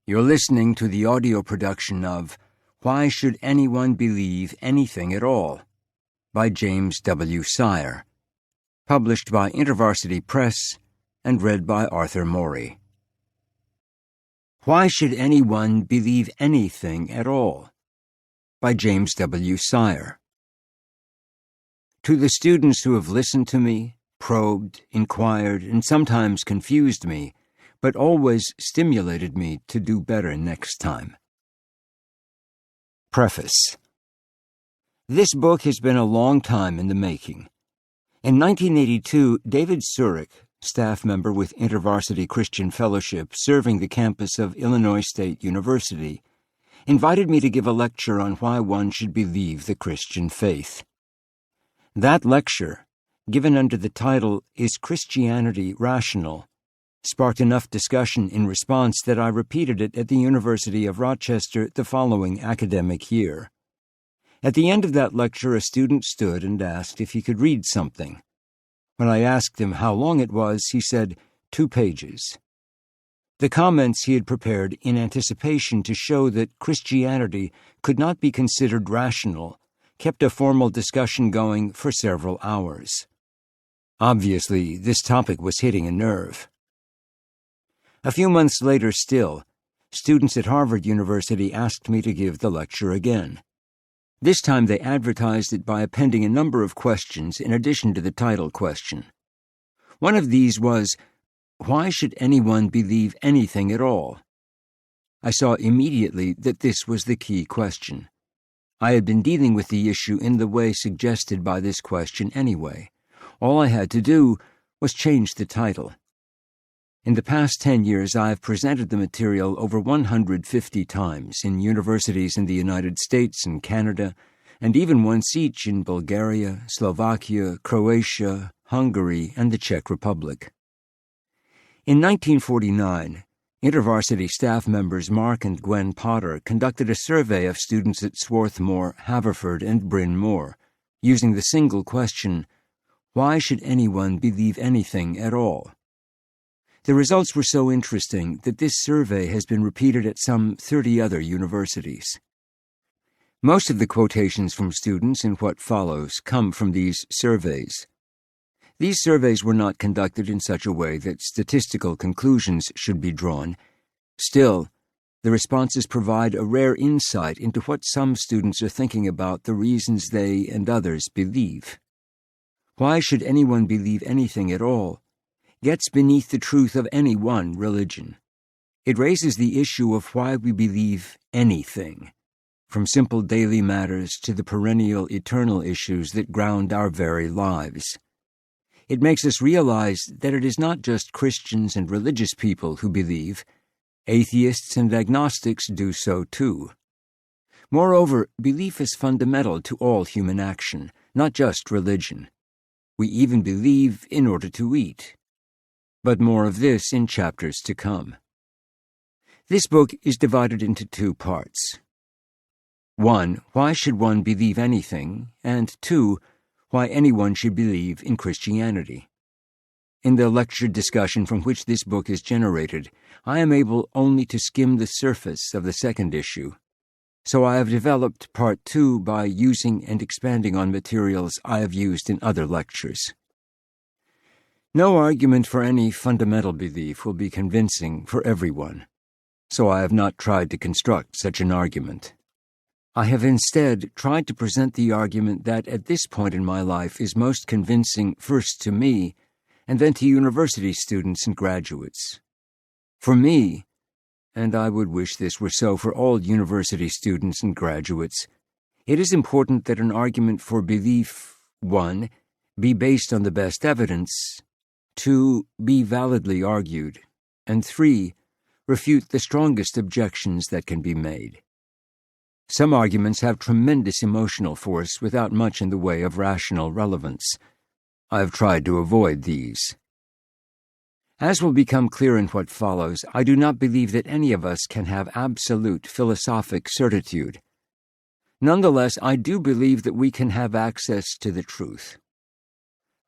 You're listening to the audio production of Why Should Anyone Believe Anything at All? By James W. Sire, published by InterVarsity Press and read by Arthur Morey. Why Should Anyone Believe Anything at All? By James W. Sire. To the students who have listened to me, probed, inquired, and sometimes confused me, but always stimulated me to do better next time. Preface. This book has been a long time in the making. In 1982, David Zurich, staff member with InterVarsity Christian Fellowship serving the campus of Illinois State University, invited me to give a lecture on why one should believe the Christian faith. That lecture, given under the title, Is Christianity Rational?, sparked enough discussion in response that I repeated it at the University of Rochester the following academic year. At the end of that lecture, a student stood and asked if he could read something. When I asked him how long it was, he said 2 pages. The comments he had prepared in anticipation to show that Christianity could not be considered rational kept a formal discussion going for several hours. Obviously, this topic was hitting a nerve. A few months later still, students at Harvard University asked me to give the lecture again. This time they advertised it by appending a number of questions in addition to the title question. One of these was, why should anyone believe anything at all? I saw immediately that this was the key question. I had been dealing with the issue in the way suggested by this question anyway. All I had to do was change the title. In the past 10 years, I have presented the material over 150 times in universities in the United States and Canada, and even once each in Bulgaria, Slovakia, Croatia, Hungary, and the Czech Republic. In 1949, InterVarsity staff members Mark and Gwen Potter conducted a survey of students at Swarthmore, Haverford, and Bryn Mawr, using the single question, why should anyone believe anything at all? The results were so interesting that this survey has been repeated at some 30 other universities. Most of the quotations from students in what follows come from these surveys. These surveys were not conducted in such a way that statistical conclusions should be drawn. Still, the responses provide a rare insight into what some students are thinking about the reasons they and others believe. Why should anyone believe anything at all? Gets beneath the truth of any one religion. It raises the issue of why we believe anything, from simple daily matters to the perennial eternal issues that ground our very lives. It makes us realize that it is not just Christians and religious people who believe. Atheists and agnostics do so too. Moreover, belief is fundamental to all human action, not just religion. We even believe in order to eat. But more of this in chapters to come. This book is divided into 2 parts. 1. Why should one believe anything? And 2. Why anyone should believe in Christianity. In the lecture discussion from which this book is generated, I am able only to skim the surface of the second issue. So I have developed Part 2 by using and expanding on materials I have used in other lectures. No argument for any fundamental belief will be convincing for everyone, so I have not tried to construct such an argument. I have instead tried to present the argument that at this point in my life is most convincing first to me, and then to university students and graduates. For me, and I would wish this were so for all university students and graduates, it is important that an argument for belief, 1, be based on the best evidence, 2, be validly argued, and 3, refute the strongest objections that can be made. Some arguments have tremendous emotional force without much in the way of rational relevance. I have tried to avoid these. As will become clear in what follows, I do not believe that any of us can have absolute philosophic certitude. Nonetheless, I do believe that we can have access to the truth.